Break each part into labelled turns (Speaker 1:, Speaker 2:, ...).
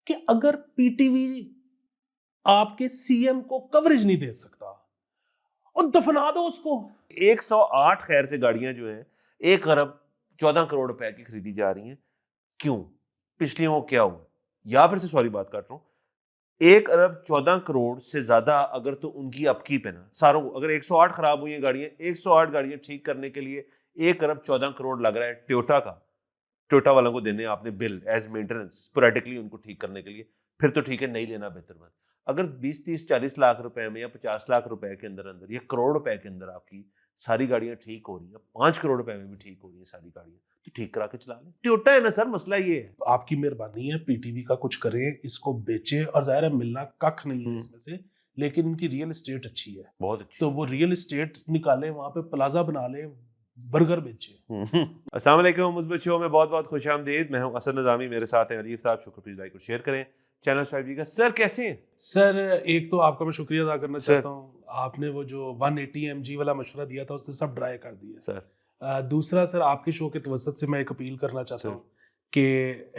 Speaker 1: कि अगर पीटीवी आपके सीएम को कवरेज नहीं दे सकता और दफना दो उसको।
Speaker 2: 108 खैर से गाड़ियां जो हैं 1 अरब 14 करोड़ रुपए की खरीदी जा रही हैं, क्यों? पिछलियों को क्या हुआ? या फिर से सॉरी बात कर रहा हूं, 1 अरब 14 करोड़ से ज्यादा अगर तो उनकी अपकीप है ना, सारों को अगर 108 खराब हुई हैं गाड़ियां, 108 गाड़ियां ठीक करने के लिए 1 अरब 14 करोड़ लग रहा है टोयोटा का, टोयोटा वालों को देने आपने बिल एज मेंटेनेंस स्पोरेडिकली उनको ठीक करने के लिए, फिर तो ठीक है, नहीं लेना बेहतर बात। अगर 20-30-40 लाख रुपए में या 50 लाख रुपए के अंदर अंदर या करोड़ रुपए के अंदर आपकी सारी गाड़ियां ठीक हो रही हैं, 5 करोड़ रुपए में भी ठीक हो रही है सारी गाड़ियां, तो ठीक करा के चला लें। टोयोटा है ना सर, मसला ये है।
Speaker 1: आपकी मेहरबानी है, पीटीवी का कुछ करें, इसको बेचे, और जाहिर है मिलना कख नहीं है इसमें से, लेकिन इनकी रियल एस्टेट अच्छी है,
Speaker 2: बहुत अच्छी।
Speaker 1: तो वो रियल एस्टेट निकाले, वहां पे प्लाजा बना ले, बर्गर बेचे।
Speaker 2: अस्सलाम वालेकुम, मुस्बत शो में बहुत बहुत खुशामदीद। मैं हूं असद निज़ामी, मेरे साथ हैं अलीफ साहब। शुक्र, प्लीज लाइक और शेयर करें चैनल सब्सक्राइब का। सर कैसे हैं?
Speaker 1: सर एक तो आपका मैं शुक्रिया अदा करना
Speaker 2: सर।
Speaker 1: चाहता हूँ, आपने वो जो 180 mg वाला मशवरा दिया था उसने सब ड्राई कर दिया।
Speaker 2: सर
Speaker 1: दूसरा सर, आपके शो के तवसत से मैं एक अपील करना चाहता हूँ कि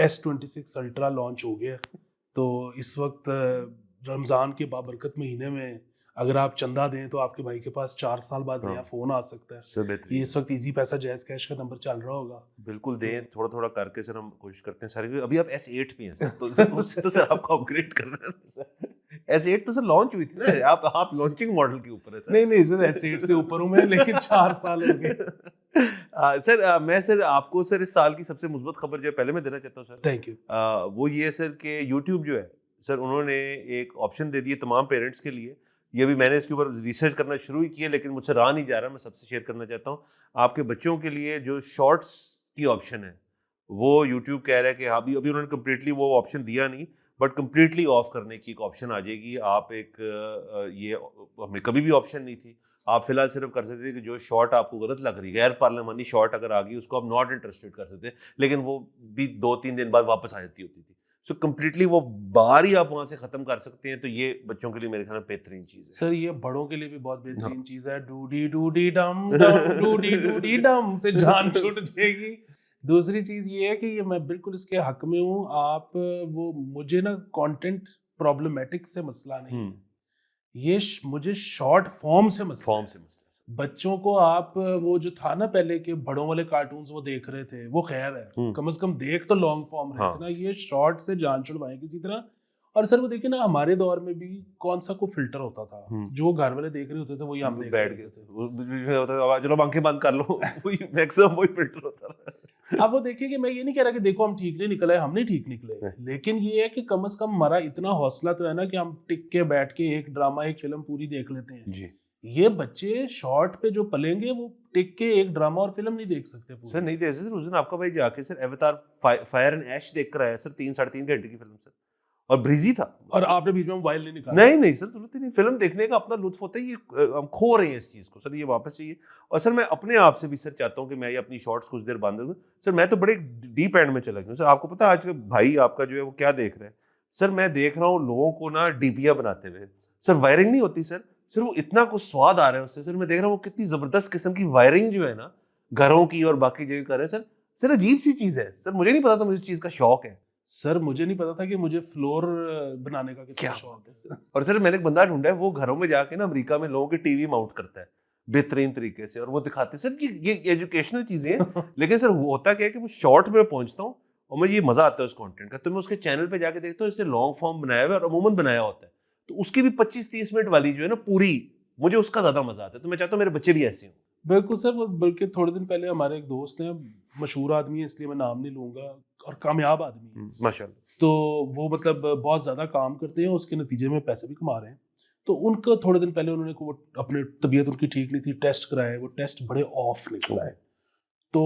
Speaker 1: S26 अल्ट्रा लॉन्च हो गया, तो इस वक्त रमज़ान के बाबरकत महीने में अगर आप चंदा दें तो आपके भाई के पास 4 साल बाद नया फ़ोन आ सकता है।
Speaker 2: सर बेहतरीन।
Speaker 1: ये इस वक्त इजी पैसा जायज़ कैश का नंबर चल रहा होगा।
Speaker 2: बिल्कुल दें, थोड़ा थोड़ा करके सर हम कोशिश करते हैं सर। अभी आप S8 पे हैं सर, तो उससे तो सर आपको अपग्रेड करना है ना सर। S8 तो सर लॉन्च हुई थी ना, आप लॉन्चिंग मॉडल के ऊपर है सर।
Speaker 1: नहीं सर, S8 से ऊपर हूँ मैं, लेकिन 4 साल हो गए।
Speaker 2: सर मैं सर आपको सर इस साल की सबसे मुस्बत खबर जो है पहले मैं देना चाहता हूँ सर।
Speaker 1: Thank you.
Speaker 2: वो ये सर कि YouTube जो है सर, उन्होंने एक ऑप्शन दे दिए तमाम पेरेंट्स के लिए। ये भी मैंने इसके ऊपर रिसर्च करना शुरू ही किया, लेकिन मुझसे रहा नहीं जा रहा। मैं सबसे शेयर करना चाहता हूँ, आपके बच्चों के लिए जो शॉर्ट्स की ऑप्शन है वो YouTube कह रहा है कि अभी अभी उन्होंने कम्प्लीटली वो ऑप्शन दिया नहीं, बट कम्प्लीटली ऑफ करने की एक ऑप्शन आ जाएगी। आप एक ये हमें कभी भी ऑप्शन नहीं थी। आप फिलहाल सिर्फ कर सकते थे कि जो शॉर्ट आपको गलत लग रही है, गैर पार्लियामानी शॉर्ट अगर आ गई, उसको आप नॉट इंटरेस्टेड कर सकते, लेकिन वो भी 2-3 दिन बाद वापस आ जाती होती थी। सो कम्प्लीटली वो बार ही आप वहां से खत्म कर सकते हैं। तो ये बच्चों के लिए मेरे ख्याल में बेहतरीन चीज है
Speaker 1: सर। ये बड़ों के लिए भी बहुत बेहतरीन चीज है। डूडी डूडी डम डम डूडी डूडी डम से जान छूट जाएगी। दूसरी चीज ये है कि ये मैं बिल्कुल इसके हक में हूँ। आप वो मुझे ना कंटेंट प्रॉब्लमेटिक से मसला नहीं है, ये मुझे शॉर्ट फॉर्म से मसला है। बच्चों को आप वो जो था ना पहले के बड़ों वाले कार्टून्स वो देख रहे थे, वो खैर है, कम से कम देख तो लॉन्ग फॉर्म रहे थे ना। ये शॉर्ट से जान छुड़वाएं किसी तरह। और सर वो देखिए ना, हमारे दौर में भी कौन सा को फिल्टर होता था, जो घर वाले देख रहे होते थे वही हम देख रहे थे।
Speaker 2: चलो आंखें बंद कर लो, वही मैक्सिमम वही फिल्टर होता था।
Speaker 1: अब वो देखिए कि मैं ये नहीं कह रहा कि देखो हम ठीक नहीं निकले, हम नहीं ठीक निकले, लेकिन ये है कि कम से कम हमारा इतना हौसला तो है ना कि हम टिक के बैठ के एक ड्रामा एक फिल्म पूरी देख लेते हैं
Speaker 2: जी।
Speaker 1: ये बच्चे शॉर्ट पे जो पलेंगे वो टिक के एक ड्रामा और फिल्म नहीं देख सकते पूरी।
Speaker 2: सर नहीं देख सकते। उस दिन आपका भाई जाके सर एवतार फायर एंड ऐश देख कर आया सर, 3-3.5 घंटे की फिल्म सर, और ब्रीजी था।
Speaker 1: और आपने बीच में मोबाइल नहीं निकाला?
Speaker 2: नहीं सर, जरूरत ही नहीं। फिल्म देखने का अपना लुत्फ होता है, ये हम खो रहे हैं इस चीज को सर, ये वापस चाहिए। और सर मैं अपने आप से भी सर चाहता हूँ कि मैं ये अपनी शॉर्ट्स कुछ देर बंद करूँ सर। मैं तो बड़े डीप एंड में चला गया सर। आपको पता है आज भाई आपका जो है वो क्या देख रहे हैं सर? मैं देख रहा हूँ लोगों को ना डीपिया बनाते हुए सर। वायरिंग नहीं होती सर, सिर्फ वो इतना कुछ स्वाद आ रहा है उससे सर। मैं देख रहा हूँ कितनी जबरदस्त किस्म की वायरिंग जो है ना घरों की और बाकी जगह कर रहे हैं सर। सर अजीब सी चीज है सर, मुझे नहीं पता था मुझे इस चीज का शौक है
Speaker 1: सर। मुझे नहीं पता था कि मुझे फ्लोर बनाने का कितना शौक है।
Speaker 2: और सर मैंने एक बंदा ढूंढा है, वो घरों में जाके ना अमेरिका में लोगों के टीवी माउंट करता है बेहतरीन तरीके से, और वो दिखाते हैं सर कि ये एजुकेशनल चीजें हैं। लेकिन सर वो होता क्या है कि वो शॉर्ट में पहुंचता हूँ और मुझे ये मजा आता है उस कंटेंट का, तो मैं उसके चैनल पे जाके देखता हूँ इससे लॉन्ग फॉर्म बनाया हुआ है और अमूमन बनाया होता है, तो उसकी भी 25-30 मिनट वाली जो है ना पूरी, मुझे उसका ज्यादा मजा आता है। तो मैं चाहता हूँ मेरे बच्चे भी ऐसे हों।
Speaker 1: बिल्कुल सर। बल्कि थोड़े दिन पहले हमारे एक दोस्त हैं, मशहूर आदमी है इसलिए मैं नाम नहीं लूंगा, और कामयाब आदमी है
Speaker 2: माशाल्लाह।
Speaker 1: तो वो मतलब बहुत ज़्यादा काम करते हैं, उसके नतीजे में पैसे भी कमा रहे हैं। तो उनको थोड़े दिन पहले उन्होंने वो अपने तबीयत उनकी ठीक नहीं थी, टेस्ट कराए, वो टेस्ट बड़े ऑफ निकल आए। तो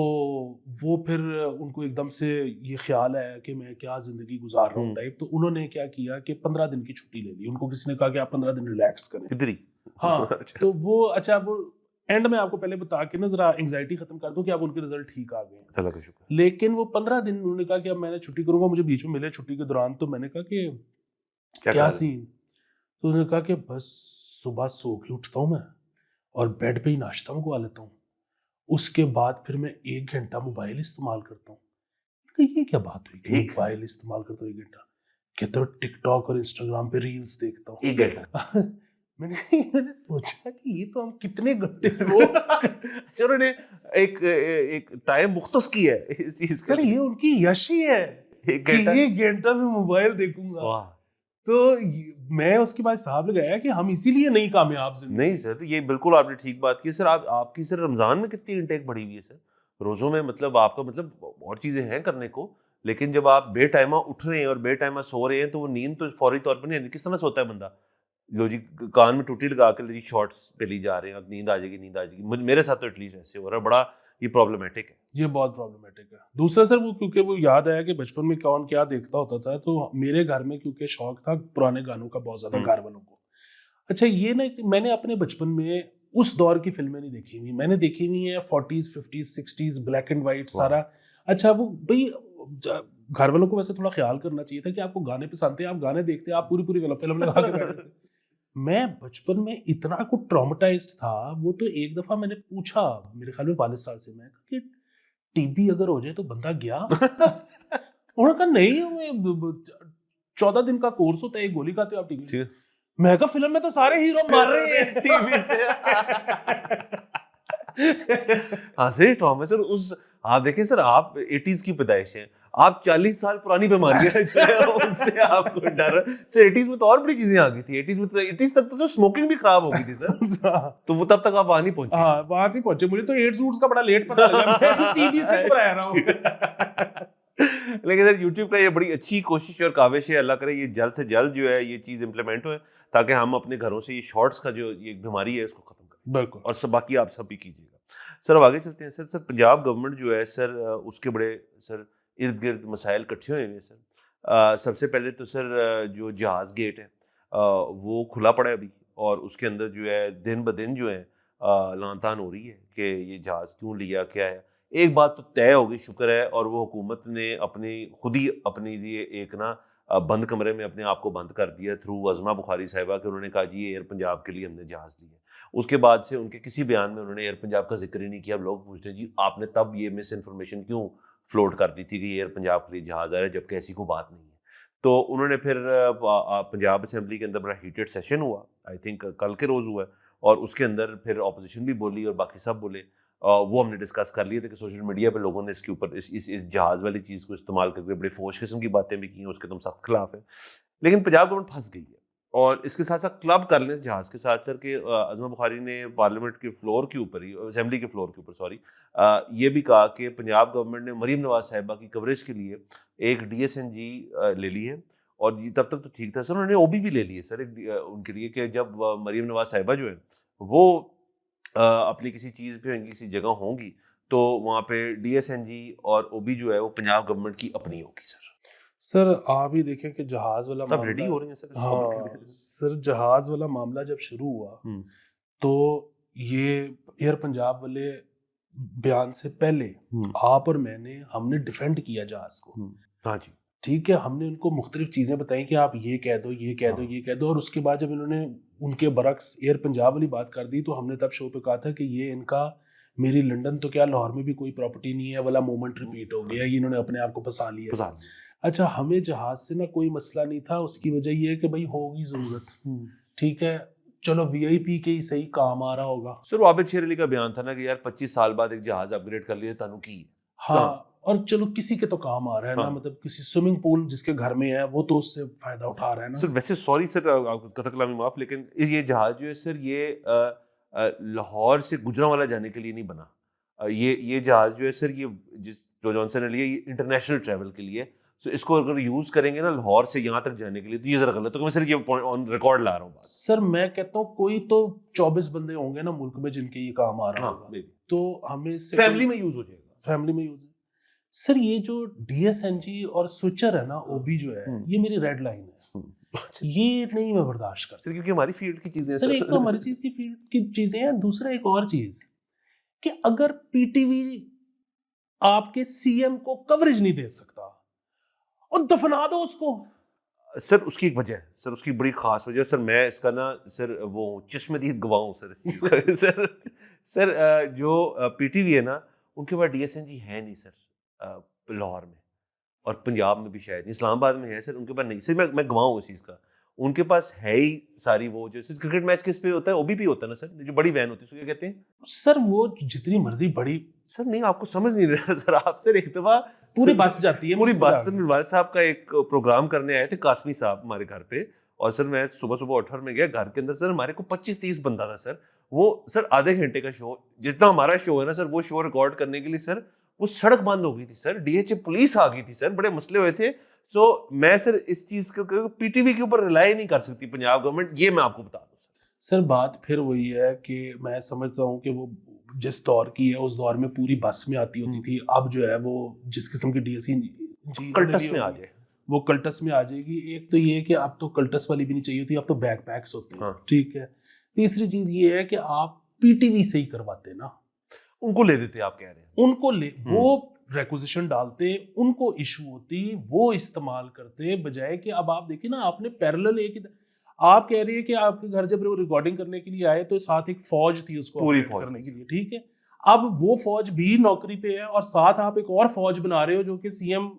Speaker 1: वो फिर उनको एकदम से ये ख्याल आया कि मैं क्या ज़िंदगी गुजार रहा हूँ टाइप। तो उन्होंने क्या किया कि 15 दिन की छुट्टी ले ली। उनको किसी ने कहा कि आप 15 दिन रिलैक्स करें।
Speaker 2: इधर ही।
Speaker 1: हाँ तो वो अच्छा, वो एंड में आपको पहले बता के ना जरा एंग्जाइटी खत्म कर दूं कि अब उनके रिजल्ट ठीक आ गए।
Speaker 2: अल्लाह का शुक्र।
Speaker 1: लेकिन वो 15 दिन उन्होंने कहा कि अब मैंने छुट्टी करूंगा। मुझे बीच में मिले छुट्टी के दौरान, तो मैंने कहा कि क्या सीन? तो उन्होंने कहा कि बस सुबह सो के उठता हूँ मैं और बेड पे ही नाश्ता मंगवा लेता हूँ, उसके बाद फिर मैं 1 घंटा मोबाइल इस्तेमाल करता हूँ। ये क्या बात हुई कि मोबाइल इस्तेमाल करता हूँ 1 घंटा? कहते हो टिकटॉक और इंस्टाग्राम पे रील्स देखता हूँ।
Speaker 2: 1 घंटा।
Speaker 1: मैंने सोचा कि ये तो हम कितने घंटे रोज
Speaker 2: अच्छा, उन्होंने एक टाइम मुख्तस किया है इस चीज के
Speaker 1: सर ये उनकी यश ही है
Speaker 2: 1
Speaker 1: कि
Speaker 2: घंटा।
Speaker 1: 1 घंटा मैं मोबाइल देखूंगा।
Speaker 2: वाह।
Speaker 1: तो मैं उसके बाद हिसाब लगाया कि हम इसीलिए नहीं कामयाब जिंदगी।
Speaker 2: नहीं सर, ये बिल्कुल आपने ठीक बात की सर। आपकी सर रमजान में कितनी इंटेक बढ़ी हुई है सर? रोजों में मतलब आपका मतलब और चीजें हैं करने को, लेकिन जब आप बेटाइमा उठ रहे हैं और बेटाइमा सो रहे हैं तो वो नींद तो फौरी तौर पर नहीं आनी। किस तरह सोता है बंदा? लो जी, कान में टूटी लगा के जी शॉर्ट्स पे ली जा रहे हैं, अब नींद आ जाएगी, नींद आ जाएगी। मेरे साथ तो एटलीस्ट ऐसे हो रहा है, बड़ा ये प्रॉब्लमेटिक है।
Speaker 1: ये बहुत प्रॉब्लमेटिक है। दूसरा सर वो क्योंकि वो याद आया कि बचपन में कौन क्या देखता होता था, तो मेरे घर में क्योंकि शौक था पुराने गानों का बहुत ज्यादा घर वालों को। अच्छा ये ना मैंने अपने बचपन में उस दौर की फिल्में नहीं देखी हुई, मैंने देखी हुई है 40s 50s 60s black and white सारा। अच्छा वो भाई घर वालों को वैसे थोड़ा ख्याल करना चाहिए था कि आपको गाने पसंद थे, आप गाने देखते, आप पूरी पूरी फिल्म लगा के बैठे थे। मैं बचपन में इतना कुछ ट्रॉमेटाइज्ड था, वो तो एक दफा मैंने पूछा मेरे ख्याल में वालिद साहब से, मैं कहा कि टीबी अगर हो जाए तो बंदा गया? उन्होंने कहा नहीं, 14 दिन का कोर्स होता है, एक गोली खाते हो आप टीबी। मैं कहा फिल्म में तो सारे हीरो मर रहे हैं
Speaker 2: टीवी से। हाँ सही ट्रॉमा सर। उस आप देखें सर, आप 80s की पैदाइश हैं, आप 40 साल पुरानी बीमारियां जो है उनसे आपको डर है। सर 80s में तो और बड़ी चीजें आ गई थी। 80s में तो 80s तक तो स्मोकिंग भी खराब हो गई थी सर। तो वो तब तक आप वहां नहीं पहुंचे।
Speaker 1: हाँ वहां नहीं पहुंचे, मुझे तो एड्स वुड्स का बड़ा लेट पता लगा, मैं तो टीबी से घबरा रहा हूँ।
Speaker 2: लेकिन सर यूट्यूब का ये बड़ी अच्छी कोशिश और काविश है, अल्लाह करे ये जल्द से जल्द जो है ये चीज इंप्लीमेंट हो, ताकि हम अपने घरों से ये शॉर्ट्स का जो ये बीमारी है इसको खत्म करें।
Speaker 1: बिल्कुल।
Speaker 2: और सब बाकी आप सब भी कीजिएगा सर। अब आगे चलते हैं सर। सर पंजाब गवर्नमेंट जो है सर, उसके बड़े सर इर्द गिर्द मसाइल इकट्ठे हुए हैं सर। सबसे पहले तो सर जो जहाज़ गेट है वो खुला पड़ा है अभी, और उसके अंदर जो है दिन ब दिन जो है लान तान हो रही है कि ये जहाज़ क्यों लिया, क्या है। एक बात तो तय हो गई, शुक्र है, और वो हुकूमत ने अपनी खुद ही अपने लिए एक ना बंद कमरे में अपने आप को बंद कर दिया थ्रू अज़मा बुखारी साहिबा के। उन्होंने कहा जी ये एयर पंजाब के लिए हमने जहाज़ लिया। उसके बाद से उनके किसी बयान में उन्होंने एयर पंजाब का जिक्र ही नहीं किया। अब लोग पूछते हैं जी आपने तब ये मिस इन्फॉर्मेशन क्यों फ्लोट कर दी थी कि एयर पंजाब के लिए जहाज़ आ रहा है, जबकि ऐसी कोई बात नहीं है। तो उन्होंने फिर पंजाब असेंबली के अंदर बड़ा हीटेड सेशन हुआ, आई थिंक कल के रोज़ हुआ है, और उसके अंदर फिर ऑपोजिशन भी बोली और बाकी सब बोले। वो हमने डिस्कस कर लिए थे कि सोशल मीडिया पे लोगों ने इसके ऊपर इस जहाज़ वाली चीज़ को इस्तेमाल करके बड़ी फोश किस्म की बातें भी की हैं, उसके तुम सख्त खिलाफ है। लेकिन पंजाब गवर्नमेंट फंस गई है, और इसके साथ साथ क्लब कर लें जहाज़ के साथ सर के अज़मा बुखारी ने पार्लियामेंट के फ्लोर के ऊपर ही, असेंबली के फ्लोर के ऊपर सॉरी, ये भी कहा कि पंजाब गवर्नमेंट ने मरीम नवाज साहिबा की कवरेज के लिए एक DSNG ले ली है। और ये तब तक तो ठीक था सर, उन्होंने OB भी ले ली है सर उनके लिए, कि जब मरीम नवाज साहिबा जो है वो अपनी किसी चीज़ पे होंगी, किसी जगह होंगी, तो वहाँ पे DSNG और OB जो है वो पंजाब गवर्नमेंट की अपनी होगी सर।
Speaker 1: सर आप ही देखें कि जहाज वाला
Speaker 2: तब रेडी
Speaker 1: मामला,
Speaker 2: हो रहे हैं सर इस
Speaker 1: हाँ
Speaker 2: topic के लिए।
Speaker 1: सर जहाज वाला मामला जब शुरू हुआ तो ये एयर पंजाब वाले बयान से पहले आप और मैंने हमने डिफेंड किया जहाज को।
Speaker 2: हाँ जी।
Speaker 1: ठीक है, हमने उनको मुख्तलिफ चीज़ें बताई कि आप ये कह दो, ये कह दो, ये कह दो, और उसके बाद जब इन्होंने उनके बरक्स एयर पंजाब वाली बात कर दी तो हमने तब शो पे कहा था कि ये इनका मेरी लंदन तो क्या लाहौर में भी कोई प्रॉपर्टी नहीं है वाला मोमेंट रिपीट हो गया, ये इन्होंने अपने आप को फंसा लिया। अच्छा हमें जहाज से ना कोई मसला नहीं था, उसकी वजह ये है कि भाई होगी ज़रूरत, ठीक है चलो VIP के ही सही काम आ रहा होगा।
Speaker 2: सर आबिद शेर अली का बयान था ना कि यार 25 साल बाद एक जहाज अपग्रेड कर लिए तानु की।
Speaker 1: हाँ और चलो किसी के तो काम आ रहा है ना, मतलब किसी स्विमिंग पूल जिसके घर में है वो तो उससे फायदा उठा रहा है ना।
Speaker 2: सर वैसे सॉरी सर कथक कलामी माफ, लेकिन ये जहाज जो है सर ये लाहौर से गुजरांवाला जाने के लिए नहीं बना। ये जहाज जो है सर ये जो जॉनसन ने लिया ये इंटरनेशनल ट्रैवल के लिए। सो इसको अगर यूज करेंगे ना लाहौर से यहाँ तक जाने के लिए तो ये जरा गलत है। तो मैं सर ये ऑन रिकॉर्ड ला रहा हूँ।
Speaker 1: सर मैं कहता हूँ कोई तो 24 बंदे होंगे ना मुल्क में जिनके ये काम आ रहा होगा, तो हमें इससे
Speaker 2: फैमिली में यूज हो जाएगा।
Speaker 1: फैमिली में यूज है सर। ये जो DSNG और स्विचर है ना OB जो है ये मेरी रेड लाइन है, ये नहीं मैं बर्दाश्त कर सकता
Speaker 2: क्योंकि हमारी फील्ड की चीजें
Speaker 1: सर। एक तो हमारी चीज की फील्ड की चीजें हैं, दूसरा एक और चीज कि अगर PTV आपके CM को कवरेज नहीं दे सकता और दफना दो उसको।
Speaker 2: सर उसकी एक वजह है सर, उसकी बड़ी खास वजह है सर। मैं इसका ना सर वो चश्मदीद गवाह हूँ सर इस चीज़ का। सर जो PTV है ना उनके पास DSNG है नहीं सर लाहौर में। और पंजाब में भी शायद नहीं, इस्लामाबाद में है सर, उनके पास नहीं। सर मैं गवाह हूँ इस चीज़ का, उनके पास है ही सारी वो जो क्रिकेट मैच किस पे होता है, ओबीपी होता है ना सर, जो बड़ी वैन होती है, उसको क्या कहते हैं
Speaker 1: सर? वो जितनी मर्जी बड़ी
Speaker 2: सर? नहीं, आपको समझ नहीं रहा सर। आप सर एक दफा
Speaker 1: पूरी बस जाती है,
Speaker 2: पूरी
Speaker 1: मुझसे
Speaker 2: बस
Speaker 1: आगे।
Speaker 2: से मिलवाल साहब का एक प्रोग्राम करने आए थे, कासमी साहब हमारे घर पे, और सर मैं सुबह सुबह उठ और मैं गया घर के अंदर, सर हमारे को 25-30 बंदा था सर। वो सर आधे घंटे का शो, जितना हमारा शो है ना सर, वो शो रिकॉर्ड करने के लिए सर वो सड़क बंद हो गई थी सर, डीएचए पुलिस आ गई थी सर, बड़े मसले हुए थे। सो मैं सर इस चीज को पीटीवी के ऊपर रिलाई नहीं कर सकती पंजाब गवर्नमेंट, ये मैं आपको बता दूं सर।
Speaker 1: सर बात फिर वही है कि मैं समझता हूँ कि वो जिस दौर की है उस दौर में पूरी बस में आती होती थी, अब जो है वो जिस किस्म की डीएससी जी
Speaker 2: कल्टस में आ जाए,
Speaker 1: वो कल्टस में आ जाएगी। एक तो ये है कि अब तो कल्टस वाली भी नहीं चाहिए होती, अब तो बैकपैक्स होते हैं।
Speaker 2: हाँ।
Speaker 1: ठीक है। तीसरी चीज ये है कि आप पीटीवी से ही करवाते ना,
Speaker 2: उनको ले देते आप कह रहे हैं।
Speaker 1: उनको ले, वो रेक्विजिशन डालते, उनको इशू होती, वो इस्तेमाल करते, बजाय कि अब आप देखिए ना, आपने पैरेलल एक ही, आप कह रही है कि आपके घर जब वो रिकॉर्डिंग करने के लिए आए तो साथ एक फौज थी उसको
Speaker 2: पूरी
Speaker 1: ऑपरेट
Speaker 2: फौज
Speaker 1: करने के लिए। ठीक है। अब वो फौज भी नौकरी पे है और साथ आप एक और फौज बना रहे हो जो कि सीएम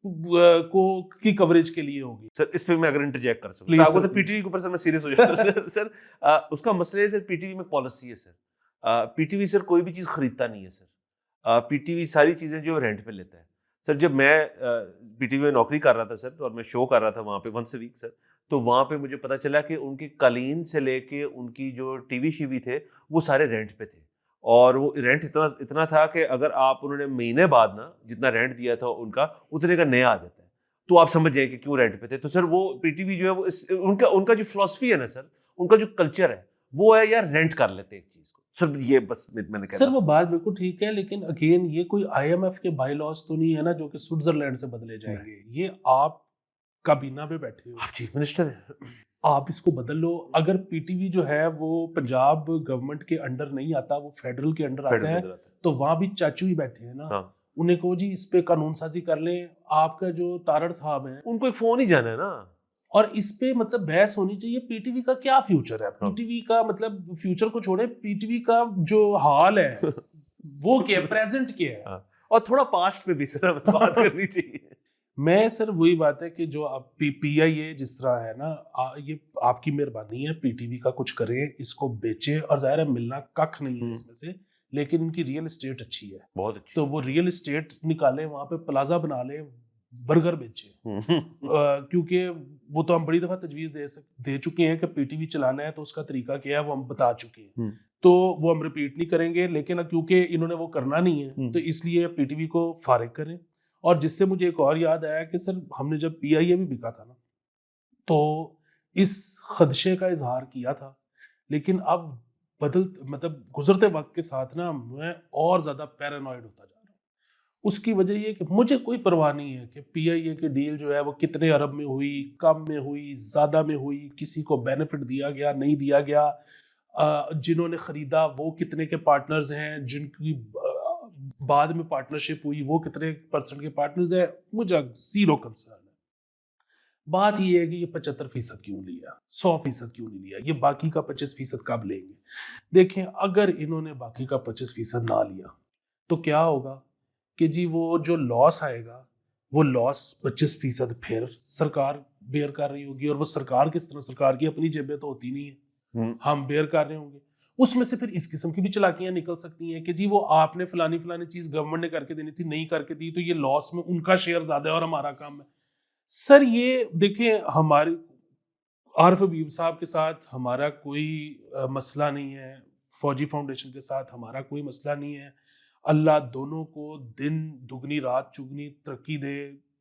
Speaker 1: को की कवरेज के लिए होगी।
Speaker 2: सर इस पे मैं अगर इंटरजेक्ट कर सकूं,
Speaker 1: प्लीज
Speaker 2: आपको
Speaker 1: सर,
Speaker 2: तो पीटीवी के ऊपर सर मैं सीरियस हो जाता हूं सर। सर उसका मसला है सर, पीटीवी में पॉलिसी है सर। पीटीवी सर कोई भी चीज खरीदता नहीं है सर। पीटीवी सारी चीजें जो रेंट पे लेता है सर। जब मैं पीटीवी में नौकरी कर रहा था सर, और मैं शो कर रहा था वहाँ पे वंस अ वीक सर, तो वहाँ पे मुझे पता चला कि उनकी कालीन से लेके उनकी जो टीवी शीवी थे वो सारे रेंट पे थे, और वो रेंट इतना इतना था कि अगर आप उन्होंने महीने बाद ना जितना रेंट दिया था उनका उतने का नया आ जाता है, तो आप समझ जाए कि क्यों रेंट पे थे। तो सर वो पीटीवी जो है वो उनका उनका जो फिलॉसफी है ना सर, उनका जो कल्चर है वो है यार रेंट कर लेते हैं एक चीज को सर। ये बस मैंने
Speaker 1: सर
Speaker 2: कहना
Speaker 1: वो
Speaker 2: था।
Speaker 1: बात बिल्कुल ठीक है, लेकिन अगेन ये कोई आईएमएफ के बाई लॉस तो नहीं है ना जो कि स्विट्जरलैंड से बदले जाएंगे। ये आप काबीना में बैठे हो,
Speaker 2: आप चीफ मिनिस्टर हैं।
Speaker 1: आप इसको बदल लो। अगर पीटीवी जो है वो पंजाब गवर्नमेंट के अंडर नहीं आता, वो फेडरल के अंडर आता
Speaker 2: फेडरल
Speaker 1: है,
Speaker 2: के अंदर आता
Speaker 1: तो वहां भी चाचू ही बैठे हैं ना,
Speaker 2: है। हाँ,
Speaker 1: उन्हें कहो जी इस पे कानून साजी कर लें। आपका जो तारड़ साहब है,
Speaker 2: उनको एक फोन ही जाना है ना।
Speaker 1: और इस पे मतलब बहस होनी चाहिए, पीटीवी का क्या फ्यूचर है।
Speaker 2: हाँ।
Speaker 1: पीटीवी का मतलब फ्यूचर को छोड़े, पीटीवी का जो हाल है वो क्या है, प्रेजेंट क्या है।
Speaker 2: हाँ। और थोड़ा पास्ट पे भी सर हमें बात करनी चाहिए।
Speaker 1: मैं सर वही बात है कि जो आप पीआईए जिस तरह है ना, ये आपकी मेहरबानी है, पीटीवी का कुछ करें, इसको बेचे, और जाहिर है मिलना कख नहीं है इसमें से, लेकिन इनकी रियल एस्टेट अच्छी है,
Speaker 2: बहुत अच्छी।
Speaker 1: तो वो रियल एस्टेट निकाले, वहां पे प्लाजा बना ले, बर्गर बेचे। क्योंकि वो तो हम बड़ी दफा तजवीज दे चुके हैं कि पीटीवी चलाना है तो उसका तरीका क्या है वो हम बता चुके हैं, तो वो हम रिपीट नहीं करेंगे। लेकिन क्योंकि इन्होंने वो करना नहीं है तो इसलिए पीटीवी को फारिग करें। और जिससे मुझे एक और याद आया कि सर हमने जब पीआईए भी बिका था ना, तो इस खदशे का इजहार किया था, लेकिन अब मतलब गुजरते वक्त के साथ ना मैं और ज्यादा पैरानॉइड होता जा रहा हूँ। उसकी वजह ये कि मुझे कोई परवाह नहीं है कि पीआईए की डील जो है वो कितने अरब में हुई, कम में हुई, ज्यादा में हुई, किसी को बेनिफिट दिया गया, नहीं दिया गया, जिन्होंने खरीदा वो कितने के पार्टनर्स हैं, जिनकी बाद में पार्टनरशिप हुई वो कितने परसेंट के पार्टनर्स हैं, मुझे जीरो कंसर्न है। बात ये है कि ये 75% क्यों लिया, 100% क्यों नहीं लिया, ये बाकी का 25% कब लेंगे। देखें, अगर इन्होंने बाकी का 25% ना लिया तो क्या होगा कि जी वो जो लॉस आएगा, वो लॉस 25% फिर सरकार बेयर कर रही होगी, और वो सरकार किस तरह, सरकार की अपनी जेबें तो होती नहीं है, हम बेयर कर रहे होंगे। उसमें से फिर इस किस्म की भी चलाकियां निकल सकती हैं कि जी वो आपने फलानी फलानी चीज गवर्नमेंट ने करके देनी थी, नहीं करके दी, तो ये लॉस में उनका शेयर ज्यादा है और हमारा कम है। सर ये देखिए, हमारे आरिफ हबीब साहब के साथ हमारा कोई मसला नहीं है, फौजी फाउंडेशन के साथ हमारा कोई मसला नहीं है। अल्लाह दोनों को दिन दुगनी रात चुगनी तरक्की दे,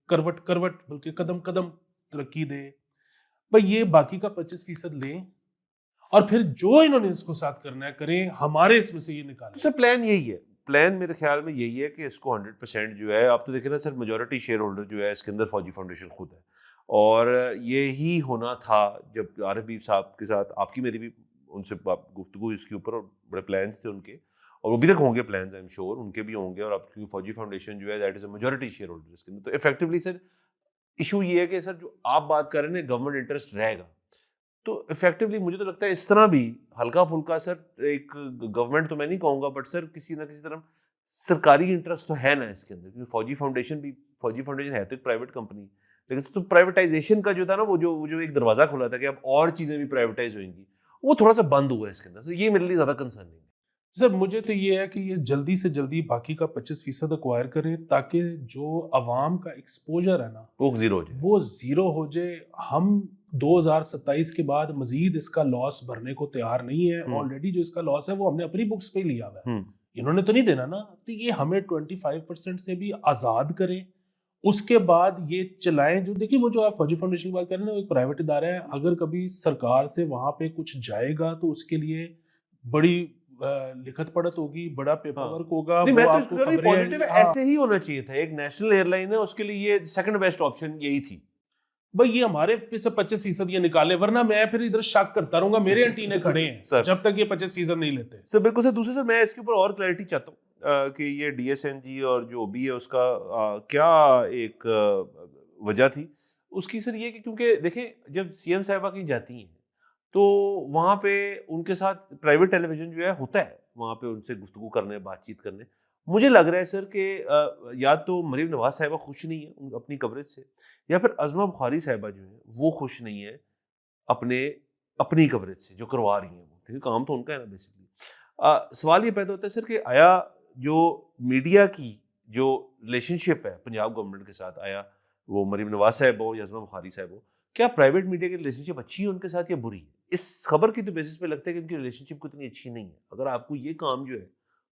Speaker 1: करवट करवट बल्कि कदम कदम तरक्की दे। भाई ये बाकी का 25% लें, और फिर जो इन्होंने इसको साथ करना है करें, हमारे इसमें से ये निकालें।
Speaker 2: सर प्लान यही है, प्लान मेरे ख्याल में यही है कि इसको 100% जो है, आप तो देखें ना सर, मेजॉरिटी शेयर होल्डर जो है इसके अंदर फौजी फाउंडेशन खुद है, और यही होना था जब आरिफ हबीब साहब के साथ आपकी मेरी भी उनसे गुफ्तगू इसके ऊपर, और बड़े प्लान्स थे उनके, और वो अभी तक होंगे प्लान्स, आई एम श्योर उनके भी होंगे। और आपकी फौजी फाउंडेशन जो है that is a majority share holder इसके अंदर। तो इफेक्टिवली सर इशू ये है कि सर जो आप बात कर रहे हैं गवर्नमेंट इंटरेस्ट रहेगा, तो इफेक्टिवली मुझे तो लगता है इस तरह भी हल्का फुल्का सर, एक गवर्नमेंट तो मैं नहीं कहूँगा, बट सर किसी ना किसी तरह सरकारी इंटरेस्ट तो है ना इसके अंदर, क्योंकि फौजी फाउंडेशन है तो एक प्राइवेट कंपनी, लेकिन तो प्राइवेटाइजेशन का जो था ना, वो जो एक दरवाजा खुला था कि अब और चीजें भी प्राइवेटाइज होंगी, वो थोड़ा सा बंद हुआ है इसके अंदर। ये मेरे लिए ज्यादा कंसर्न नहीं है।
Speaker 1: सर मुझे तो ये है कि ये जल्दी से जल्दी बाकी का 25% एक्वायर करें, ताकि जो अवाम का एक्सपोजर है ना
Speaker 2: वो जीरो हो जाए।
Speaker 1: वो जीरो हो जाए। हम 2027 के बाद मजीद इसका लॉस भरने को तैयार नहीं है। ऑलरेडी जो इसका लॉस है वो हमने अपनी बुक्स पे लिया हुआ है, इन्होंने तो नहीं देना ना। तो ये हमें 25% से भी आज़ाद करें, उसके बाद ये चलाएं। जो देखिए, वो जो आप फौजी फाउंडेशन की बात कर रहे हैं, वो एक प्राइवेट इदारा है। अगर कभी सरकार से वहां पे कुछ जाएगा तो उसके लिए बड़ी लिखत पढ़त होगी, बड़ा पेपर वर्क होगा।
Speaker 2: नहीं,
Speaker 1: वो
Speaker 2: मैं तो
Speaker 1: आपको
Speaker 2: इसको
Speaker 1: खबरें
Speaker 2: पॉजिटिव ऐसे ही होना चाहिए था। एक नेशनल एयरलाइन है, उसके लिए ये सेकंड बेस्ट ऑप्शन यही थी।
Speaker 1: भाई ये हमारे पे से 25% ये निकाले, वरना मैं फिर इधर शक करता रहूंगा, मेरे एंटीने खड़े हैं
Speaker 2: सर,
Speaker 1: जब तक ये 25% नहीं लेते।
Speaker 2: सर बिल्कुल सर। दूसरे सर, मैं इसके ऊपर और क्लैरिटी चाहता हूँ कि ये डीएसएनजी और जो भी है उसका क्या एक वजह थी उसकी सर, ये कि क्योंकि देखें, जब सीएम साहिबा कहीं जाती हैं तो वहाँ पे उनके साथ प्राइवेट टेलीविजन जो है होता है, वहाँ पे उनसे गुफ्तगू करने, बातचीत करने। मुझे लग रहा है सर कि या तो मरीम नवाज साहिबा खुश नहीं है अपनी कवरेज से, या फिर अज़मा बुखारी साहिबा जो है वो खुश नहीं है अपनी कवरेज से जो करवा रही हैं वो, क्योंकि काम तो उनका है ना बेसिकली। सवाल ये पैदा होता है सर कि आया जो मीडिया की जो रिलेशनशिप है पंजाब गवर्नमेंट के साथ, आया वो मरीम नवाज साहब हो या अज़मा बुखारी साहब हो, क्या प्राइवेट मीडिया की रिलेशनशिप अच्छी है उनके साथ या बुरी है? इस खबर की तो बेसिस पे लगता है कि उनकी रिलेशनशिप इतनी अच्छी नहीं है। अगर आपको ये काम जो है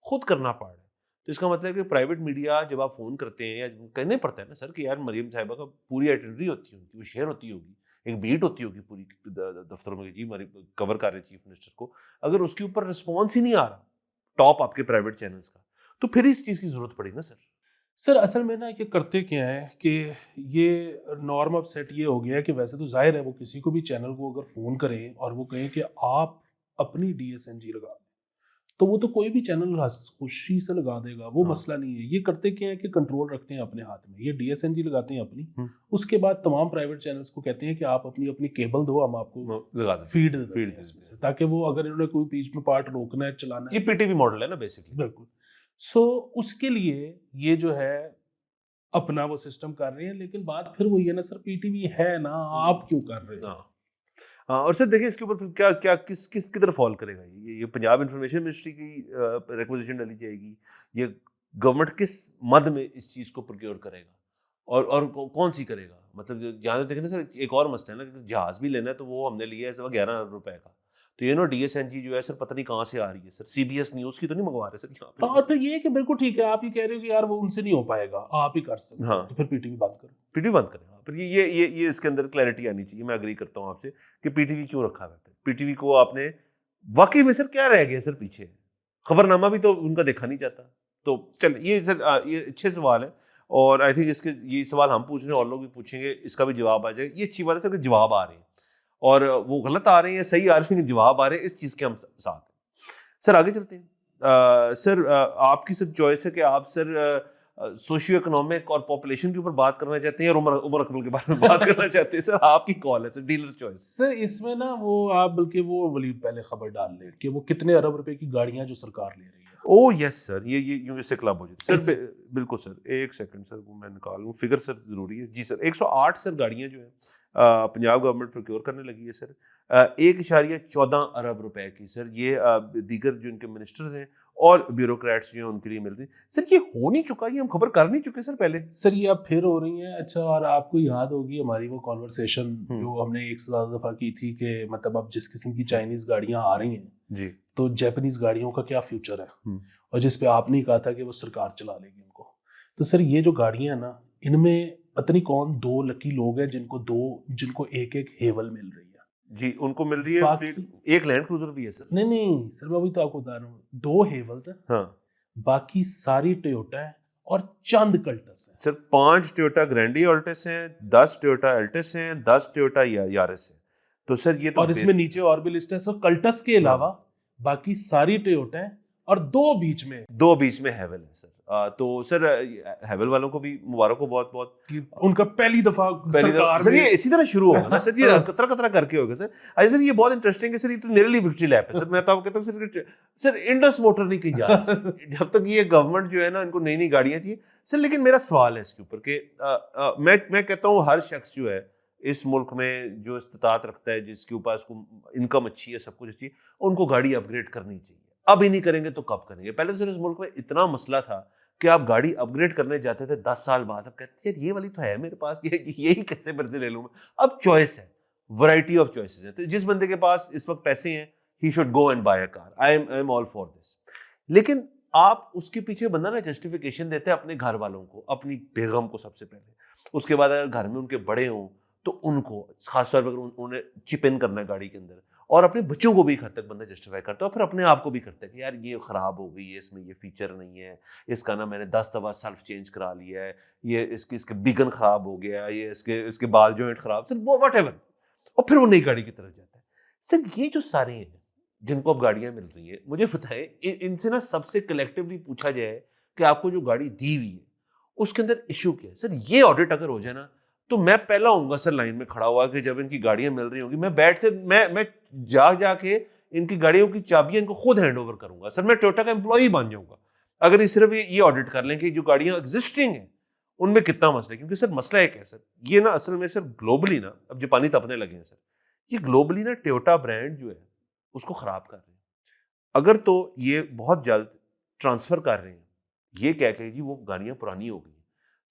Speaker 2: खुद करना पड़ रहा है, तो इसका मतलब है कि प्राइवेट मीडिया, जब आप फोन करते हैं या कहने पड़ता है ना सर कि यार मरीम साहिबा का पूरी आइटनरी होती है, उनकी वो शेयर होती होगी, एक बीट होती होगी पूरी दफ्तरों में, जी मरीम कवर कर रहे चीफ मिनिस्टर को, अगर उसके ऊपर रिस्पॉन्स ही नहीं आ रहा टॉप आपके प्राइवेट चैनल्स का, तो फिर इस चीज़ की जरूरत पड़ी ना सर।
Speaker 1: सर असल में ना ये करते क्या है कि ये नॉर्म अब सेट ये हो गया है कि वैसे तो जाहिर है वो किसी को भी चैनल को अगर फ़ोन करें और वो कहें कि आप अपनी डीएसएनजी लगा दें, तो वो तो कोई भी चैनल खुशी से लगा देगा, वो मसला नहीं है। ये करते क्या है कि कंट्रोल रखते हैं अपने हाथ में, ये डीएसएनजी लगाते हैं अपनी, उसके बाद तमाम प्राइवेट चैनल्स को कहते हैं कि आप अपनी अपनी केबल दो, हम आपको फीड देते हैं इसमें से, ताकि वो अगर इन्होंने कोई बीच में पार्ट रोकना है, चलाना है,
Speaker 2: ये पीटीवी मॉडल है ना बेसिकली।
Speaker 1: बिल्कुल। सो उसके लिए ये जो है अपना वो सिस्टम कर रहे हैं, लेकिन बात फिर वही है ना सर, पीटीवी है ना, आप क्यों कर रहे हो?
Speaker 2: और सर देखिए, इसके ऊपर फिर क्या क्या किस किस की तरफ फॉल करेगा ये पंजाब इंफॉर्मेशन मिनिस्ट्री की रिक्वेजिशन डाली जाएगी, ये गवर्नमेंट किस मद में इस चीज़ को प्रोक्योर करेगा और कौन सी करेगा? मतलब यहाँ देखें ना सर, एक और मसला है ना कि जहाज़ भी लेना है तो वो हमने लिया है सर 11 अरब रुपए का, तो ये नो डीएसएनजी जो है सर पता नहीं कहाँ से आ रही है सर, सीबीएस न्यूज़ की तो नहीं मंगवा रहे सर यहाँ पे।
Speaker 1: और फिर ये है कि बिल्कुल ठीक है, आप ये कह रहे हो कि यार वो उनसे नहीं हो पाएगा, आप ही कर सकते हो, तो फिर पीटीवी बंद करो,
Speaker 2: पीटीवी बंद करें। फिर ये इसके अंदर क्लैरिटी आनी चाहिए। मैं एग्री करता हूँ आपसे कि पीटीवी क्यों रखा है, पीटीवी को आपने वाकई में सर क्या रह गया सर पीछे, खबरनामा भी तो उनका देखा नहीं जाता। तो चल ये सर ये अच्छे सवाल है, और आई थिंक इसके ये सवाल हम पूछ रहे हैं और लोग भी पूछेंगे, इसका भी जवाब आ जाएगा। ये अच्छी बात है सर कि जवाब आ रहे हैं, और वो गलत आ रहे हैं, सही आ रहे हैं, जवाब आ रहे हैं, इस चीज़ के हम साथ हैं। सर आगे चलते हैं। सर आपकी सर चॉइस है कि आप सर सोशियो इकोनॉमिक और पॉपुलेशन के ऊपर बात करना चाहते हैं, या उमर अकमल के बारे में बात करना चाहते हैं? सर आपकी कॉल है सर, डीलर चॉइस।
Speaker 1: सर इसमें ना वो आप बल्कि वो वलीद पहले खबर डाल लें कि वो कितने अरब रुपए की गाड़ियां जो सरकार ले रही है।
Speaker 2: ओह यस सर, ये यूं इससे क्लब हो जाए सर। बिल्कुल सर, एक सेकंड सर, वो मैं निकाल लूँ फिगर सर, जरूरी है जी सर। 108 सर गाड़ियां जो है पंजाब गवर्नमेंट प्रोक्योर करने लगी है सर, 1.14 अरब रुपए की सर। ये दीगर जो इनके मिनिस्टर्स हैं और ब्यूरोक्रेट्स जो हैं उनके लिए मिल रही है सर। ये हो नहीं चुका, ये हम खबर कर नहीं चुके सर पहले?
Speaker 1: सर ये अब फिर हो रही है। अच्छा, और आपको याद होगी हमारी वो कॉन्वर्सेशन जो हमने एक से ज्यादा दफा की थी कि मतलब अब जिस किस्म की चाइनीज गाड़ियां आ रही हैं
Speaker 2: जी,
Speaker 1: तो जापानीज गाड़ियों का क्या फ्यूचर है, और जिस पे आपने कहा था कि वो सरकार चला लेगी उनको। तो सर ये जो गाड़ियां हैं ना, इनमें पता नहीं कौन दो लकी लोग हैं जिनको एक एक हेवल मिल रही है
Speaker 2: जी, उनको मिल रही है। एक लैंड क्रूजर भी है सर।
Speaker 1: नहीं सर, मैं वही तो आपको बता रहा हूँ, 2 हेवल्स हैं, हाँ, बाकी सारी टोयोटा है और चंद कल्टस है
Speaker 2: सर। 5 टोयोटा ग्रैंडी अल्टिस हैं, 10 टोयोटा अल्टिस हैं, 10 टोयोटा यारिस हैं। तो सर ये तो,
Speaker 1: और इसमें नीचे और भी लिस्ट है सर, कल्टस के अलावा बाकी सारी टोयोटा है, और 2 बीच में
Speaker 2: हेवल है सर। तो सर हैवल वालों को भी मुबारक हो बहुत बहुत
Speaker 1: कि उनका पहली दफा सरकार
Speaker 2: सर
Speaker 1: में
Speaker 2: ये इसी तरह शुरू होगा ना सर, ये कतरा कतरा करके होगा सर। अरे सर ये बहुत इंटरेस्टिंग है सर, ये तो मेरे लिए विक्ट्री लैप है सर। मैं तो आपको कहता हूँ सर इंडस मोटर नहीं कहीं जा रही जब तक ये गवर्नमेंट जो है ना, इनको नई नई गाड़ियां चाहिए सर। लेकिन मेरा सवाल है इसके ऊपर कि मैं कहता हूँ हर शख्स जो है इस मुल्क में जो इस्तात रखता है, जिसके ऊपर उसको इनकम अच्छी है, सब कुछ अच्छी है, उनको गाड़ी अपग्रेड करनी चाहिए। अब ही नहीं करेंगे तो कब करेंगे? पहले तो सर इस मुल्क में इतना मसला था कि आप गाड़ी अपग्रेड करने जाते थे 10 साल बाद, अब कहते थे यार ये वाली तो है मेरे पास, यही कैसे मेरे से ले लूं मैं? अब चॉइस है, वैरायटी ऑफ चॉइसेस है। तो जिस बंदे के पास इस वक्त पैसे हैं, he should go and buy a car. I am all for this. लेकिन आप उसके पीछे बंदा ना जस्टिफिकेशन देते हैं अपने घर वालों को, अपनी बेगम को सबसे पहले, उसके बाद अगर घर में उनके बड़े हों तो उनको, खासतौर पर अगर उन्हें चिप इन करना है गाड़ी के अंदर, और अपने बच्चों को भी एक हद तक बंदा जस्टिफाई करता है, और फिर अपने आप को भी करता है कि यार ये खराब हो गई है, इसमें ये फीचर नहीं है, इसका ना मैंने 10 दफा सेल्फ चेंज करा लिया है, ये इसके बीगन खराब हो गया, ये इसके बाल जॉइंट खराब, सर वो व्हाटएवर, और फिर वो नई गाड़ी की तरफ जाता है। सर ये जो सारे हैं जिनको अब गाड़ियां मिल रही है, मुझे बताएं इनसे ना सबसे कलेक्टिवली पूछा जाए कि आपको जो गाड़ी दी हुई है उसके अंदर इशू क्या है? सर ये ऑडिट अगर हो जाए ना, तो मैं पहला होऊंगा सर लाइन में खड़ा हुआ कि जब इनकी गाड़ियां मिल रही होंगी, मैं बैठ से मैं जाके इनकी गाड़ियों की चाबियां इनको खुद हैंड ओवर करूंगा। सर मैं टोयोटा का एम्प्लॉय बन जाऊंगा अगर ये सिर्फ ये ऑडिट कर लें कि जो गाड़ियां एग्जिस्टिंग हैं उनमें कितना मसला है। क्योंकि सर मसला एक है सर, ये ना असल में सर ग्लोबली ना अब जापानी तपने लगे हैं सर, ये ग्लोबली ना टोयोटा ब्रांड जो है उसको खराब कर रहे हैं। अगर तो ये बहुत जल्द ट्रांसफर कर रहे हैं, ये कह के जी वो गाड़ियां पुरानी हो गई।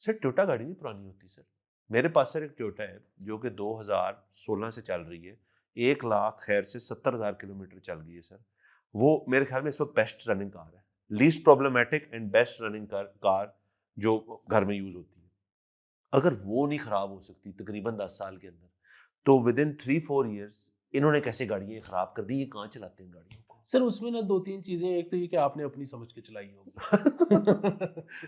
Speaker 2: सर टोयोटा गाड़ी नहीं पुरानी होती सर। मेरे पास सर एक टोयोटा है जो कि 2016 से चल रही है, 1 लाख खैर से 70,000 किलोमीटर चल गई है सर। वो मेरे ख्याल में इस वक्त बेस्ट रनिंग कार है, least problematic and best running car जो घर में यूज होती है। अगर वो नहीं खराब हो सकती तकरीबन 10 साल के अंदर, तो विद इन 3-4 ईयर्स इन्होंने कैसे गाड़ियां खराब कर दी? ये कहाँ चलाते हैं गाड़ियों को?
Speaker 1: सर उसमें ना 2-3 चीजें, एक तो ये कि आपने अपनी समझ के चलाई होगी।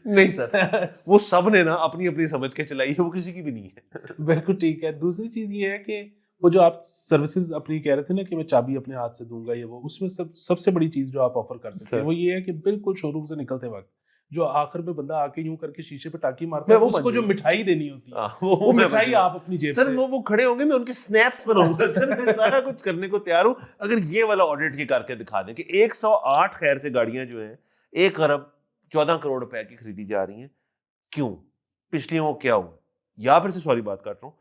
Speaker 2: नहीं सर, वो सब ने ना अपनी अपनी समझ के चलाई है, वो किसी की भी नहीं है।
Speaker 1: बिल्कुल ठीक है। दूसरी चीज ये है कि वो जो आप सर्विसेज अपनी कह रहे थे ना कि मैं चाबी अपने हाथ से दूंगा, ये वो, उसमें सबसे बड़ी चीज जो आप ऑफर कर सकते हैं
Speaker 2: सर।
Speaker 1: वो ये है कि बिल्कुल शोरूम से निकलते वक्त जो आखिर में बंदा आके यूं करके शीशे पे टाकी मारता
Speaker 2: मैं
Speaker 1: है,
Speaker 2: वो
Speaker 1: उसको
Speaker 2: बन
Speaker 1: जो
Speaker 2: जाऊं।
Speaker 1: मिठाई देनी होती है
Speaker 2: वो मैं
Speaker 1: मिठाई
Speaker 2: बन जाऊं।
Speaker 1: आप अपनी जेब
Speaker 2: सर
Speaker 1: से।
Speaker 2: वो खड़े होंगे, मैं उनके स्नैप्स बनाऊंगा सर, मैं सारा कुछ करने को तैयार हूं अगर ये वाला ऑडिट ये करके दिखा दें कि 108 खैर से गाड़ियां जो हैं 1 अरब 14 करोड़ रुपए की खरीदी जा रही हैं। क्यों? पिछलियों को क्या हुआ? या फिर से सॉरी बात कर रहा हूं,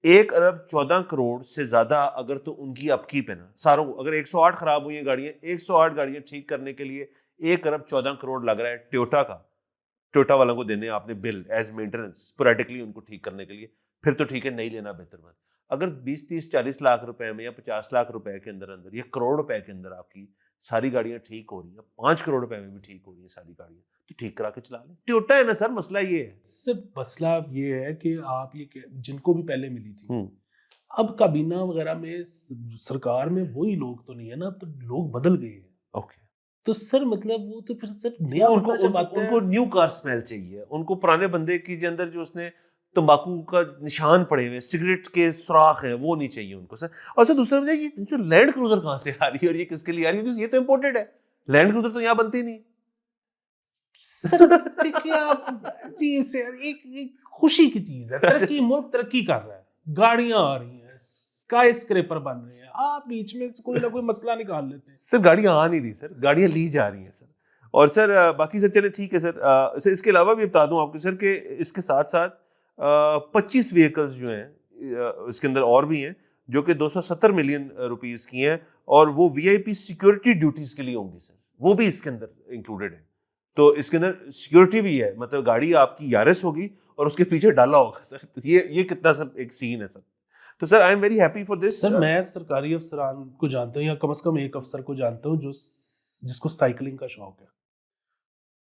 Speaker 2: 1 अरब 14 करोड़ से ज्यादा अगर तो उनकी अपकीप है ना सारों को, अगर 108 खराब हुई है गाड़ियां, 108 गाड़ियां ठीक करने के लिए 1 अरब 14 करोड़ लग रहा है टोयोटा का, टोयोटा वालों को देने आपने बिल एज मेंटेनेंस स्पोरेटिकली उनको ठीक करने के लिए, फिर तो ठीक है नहीं लेना बेहतर बात। अगर 20-30-40 लाख रुपए में या 50 लाख रुपए के अंदर अंदर या करोड़ रुपए के अंदर आपकी सारी गाड़ियां ठीक हो रही हैं, 5 करोड़ रुपए में भी ठीक हो रही है सारी गाड़ियां, तो ठीक करा के चला लें। टोयोटा है ना सर, मसला ये है।
Speaker 1: सिर्फ मसला ये है कि आप ये जिनको भी पहले मिली थी, अब काबीना वगैरह में सरकार में वही लोग तो नहीं है ना, अब तो लोग बदल गए हैं।
Speaker 2: ओके,
Speaker 1: तो सर मतलब वो तो फिर सर नया
Speaker 2: उनको
Speaker 1: बंदा जब आता
Speaker 2: उनको
Speaker 1: है,
Speaker 2: न्यू कार स्मेल चाहिए, उनको पुराने बंदे की जो अंदर जो उसने तंबाकू का निशान पड़े हुए, सिगरेट के सुराख है, वो नहीं चाहिए उनको सर। और सर दूसरा मुझे ये जो लैंड क्रूजर कहाँ से आ रही है और ये किसके लिए आ रही है? क्योंकि ये तो इम्पोर्टेड है, लैंड क्रूजर तो यहाँ बनती नहीं।
Speaker 1: सर देखिए आप अजीब से एक खुशी की चीज है, तरक्की, मुल्क तरक्की कर रहा है, गाड़ियां आ रही हैं, स्काई स्क्रेपर बन रहे हैं, आप बीच में कोई ना कोई मसला निकाल लेते हैं।
Speaker 2: सर गाड़ियां आ नहीं रही सर, गाड़ियां ली जा रही हैं सर। और सर बाकी सर चले ठीक है सर। सर इसके अलावा भी बता दूं आपको सर कि इसके साथ साथ 25 व्हीकल्स जो हैं इसके अंदर और भी हैं जो कि 270 मिलियन रुपीस की हैं, और वो वीआईपी सिक्योरिटी ड्यूटीज के लिए होंगी सर, वो भी इसके अंदर इंक्लूडेड है। तो इसके अंदर सिक्योरिटी भी है, मतलब गाड़ी आपकी यारिस होगी और उसके पीछे डाला होगा सर। तो ये कितना सर एक सीन है सर। तो sir I am very happy for this.
Speaker 1: Sir मैं सरकारी अफसरान को जानता हूँ, या कम से कम एक अफसर को जानता हूँ जो जिसको साइकिलिंग का शौक है,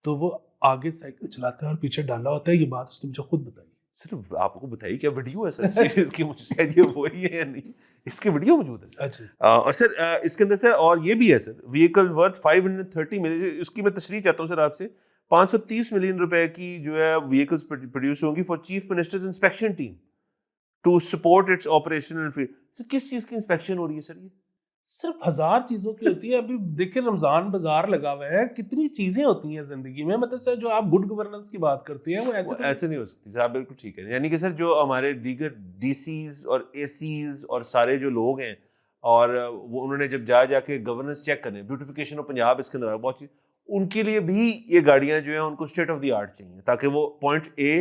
Speaker 1: तो वो आगे साइकिल चलाता है और पीछे डाला होता है। ये बात उसने मुझे खुद बताई।
Speaker 2: सर आपको बताइए क्या वीडियो है सर इसकी? मुझे शायद ये वही है या नहीं, इसकी वीडियो मौजूद है सर।
Speaker 1: अच्छा।
Speaker 2: और सर इसके अंदर सर और ये भी है सर, व्हीकल वर्थ 530 मिलियन, इसकी मैं तशरीह चाहता हूँ सर आपसे। 530 मिलियन रुपए की जो है व्हीकल्स प्रोड्यूस होंगी for chief ministers inspection team to support its operational field. Sir किस चीज की इंस्पेक्शन हो रही है सर? ये
Speaker 1: सिर्फ 1000 चीजों की होती है। अभी देखिए रमजान बाजार लगा हुआ है, कितनी चीजें होती हैं जिंदगी में। मतलब सर जो आप गुड गवर्नेंस की बात करते हैं वो ऐसे तो
Speaker 2: ऐसे नहीं हो सकती सर, आप बिल्कुल ठीक है। यानी कि सर जो हमारे दीगर डीसीज और एसीज और सारे जो लोग हैं, और वो उन्होंने जब जाके गवर्नेंस चेक करने, ब्यूटिफिकेशन ऑफ पंजाब इसके अंदर बहुत चीज, उनके लिए भी ये गाड़ियां जो है उनको स्टेट ऑफ द आर्ट चाहिए, ताकि वो point A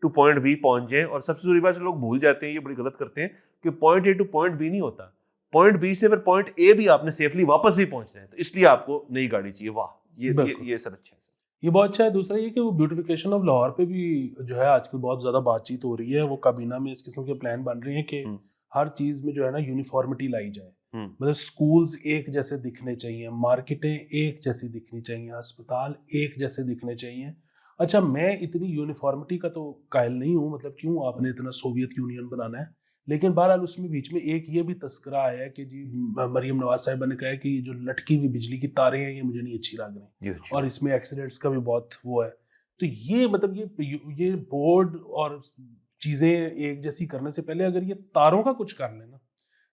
Speaker 2: to point B पहुंच जाए। और सबसे जरूरी बात लोग भूल जाते हैं, ये बड़ी गलत करते हैं, कि point A to point B नहीं होता, पॉइंट बी से फिर पॉइंट ए भी आपने सेफली वापस भी पहुंचना है, तो इसलिए आपको नई गाड़ी चाहिए। वाह, ये सर अच्छा है।
Speaker 1: ये बहुत अच्छा है। दूसरा ये कि वो ब्यूटिफिकेशन ऑफ लाहौर पे भी जो है आजकल बहुत ज़्यादा बातचीत हो रही है। वो काबीना में इस किस्म के प्लान बन रहे हैं कि हर चीज़ में जो है ना यूनिफॉर्मिटी लाई जाए। मतलब स्कूल्स एक जैसे दिखने चाहिए, मार्केटें एक जैसी दिखनी चाहिए, अस्पताल एक जैसे दिखने चाहिए। अच्छा, मैं इतनी यूनिफॉर्मिटी का तो कायल नहीं हूँ, मतलब क्यों आपने इतना सोवियत यूनियन बनाना है। लेकिन बहरहाल उसमें बीच में एक ये भी तस्करा आया है कि जी मरियम नवाज साहिबा ने कहा है कि ये जो लटकी हुई बिजली की तारें हैं ये मुझे नहीं अच्छी लग रही, और इसमें एक्सीडेंट्स का भी बहुत वो है। तो ये मतलब ये बोर्ड और चीजें एक जैसी करने से पहले अगर ये तारों का कुछ कर लेना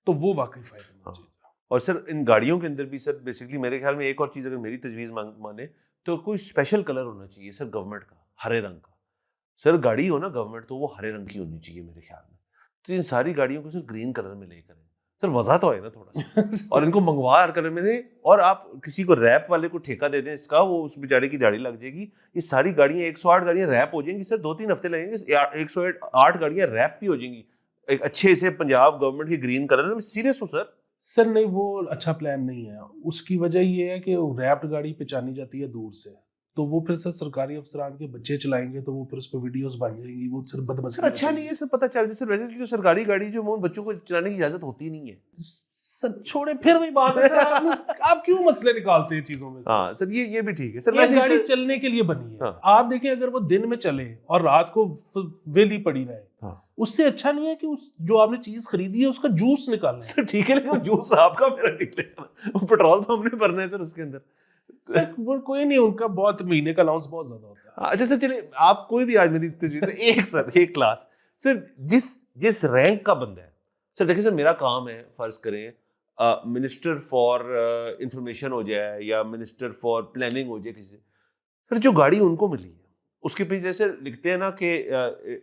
Speaker 1: तो वो वाकई फायदेमंद चीज है।
Speaker 2: और सर इन गाड़ियों के अंदर भी सर बेसिकली मेरे ख्याल में एक और चीज़, अगर मेरी तजवीज़ माने, तो कोई स्पेशल कलर होना चाहिए सर गवर्नमेंट का, हरे रंग का। सर गाड़ी हो ना गवर्नमेंट, तो वो हरे रंग की होनी चाहिए मेरे ख्याल में। तो इन सारी गाड़ियों को सर ग्रीन कलर में लेकर सर मजा तो आए ना थोड़ा सा। और इनको मंगवा हर कलर में दें, और आप किसी को रैप वाले को ठेका दे दें इसका, वो उस बेचारे की दाढ़ी लग जाएगी। ये सारी गाड़ियां 108 गाड़ियां रैप हो जाएंगी सर, 2-3 हफ्ते लगेंगे, 108 गाड़ियां रैप भी हो जाएंगी एक अच्छे से पंजाब गवर्नमेंट की ग्रीन कलर में। सीरियस हो सर?
Speaker 1: सर नहीं, वो अच्छा प्लान नहीं है। उसकी वजह ये है कि रैप्ड गाड़ी पहचानी जाती है दूर से, तो वो फिर सर सरकारी अफसरान के बच्चे चलाएंगे तो वो फिर उस पर वीडियोस बन जाएंगी, वो सिर्फ बदमज़ी
Speaker 2: सर अच्छा नहीं है सर, पता चल जाए सर। वैसे क्योंकि सरकारी गाड़ी जो वो बच्चों को चलाने की इजाजत होती नहीं है।
Speaker 1: सर छोड़े, फिर वही बात है सर, आप क्यों मसले निकालते हैं चीजों में से?
Speaker 2: हाँ सर, ये भी ठीक है सर।
Speaker 1: ये गाड़ी चलने के लिए बनी है।
Speaker 2: हाँ।
Speaker 1: आप देखें अगर वो दिन में चले और रात को वेली पड़ी रहे,
Speaker 2: हाँ।
Speaker 1: उससे अच्छा नहीं है कि उस जो आपने चीज खरीदी है उसका जूस निकालना
Speaker 2: सर ठीक है, लेकिन जूस आपका मेरा निकलेगा, वो पेट्रोल तो हमने भरना है सर उसके अंदर।
Speaker 1: सर वो कोई नहीं, उनका बहुत महीने का अलाउंस बहुत ज्यादा होता है।
Speaker 2: अच्छा सर, चलिए आप कोई भी आज मेरी तजवीज़ से एक सर एक क्लास सर जिस रैंक का बंदा है सर, देखिए सर मेरा काम है, फर्ज करें मिनिस्टर फॉर इंफॉर्मेशन हो जाए या मिनिस्टर फॉर प्लानिंग हो जाए किसी, सर जो गाड़ी उनको मिली है उसके पीछे जैसे लिखते हैं ना कि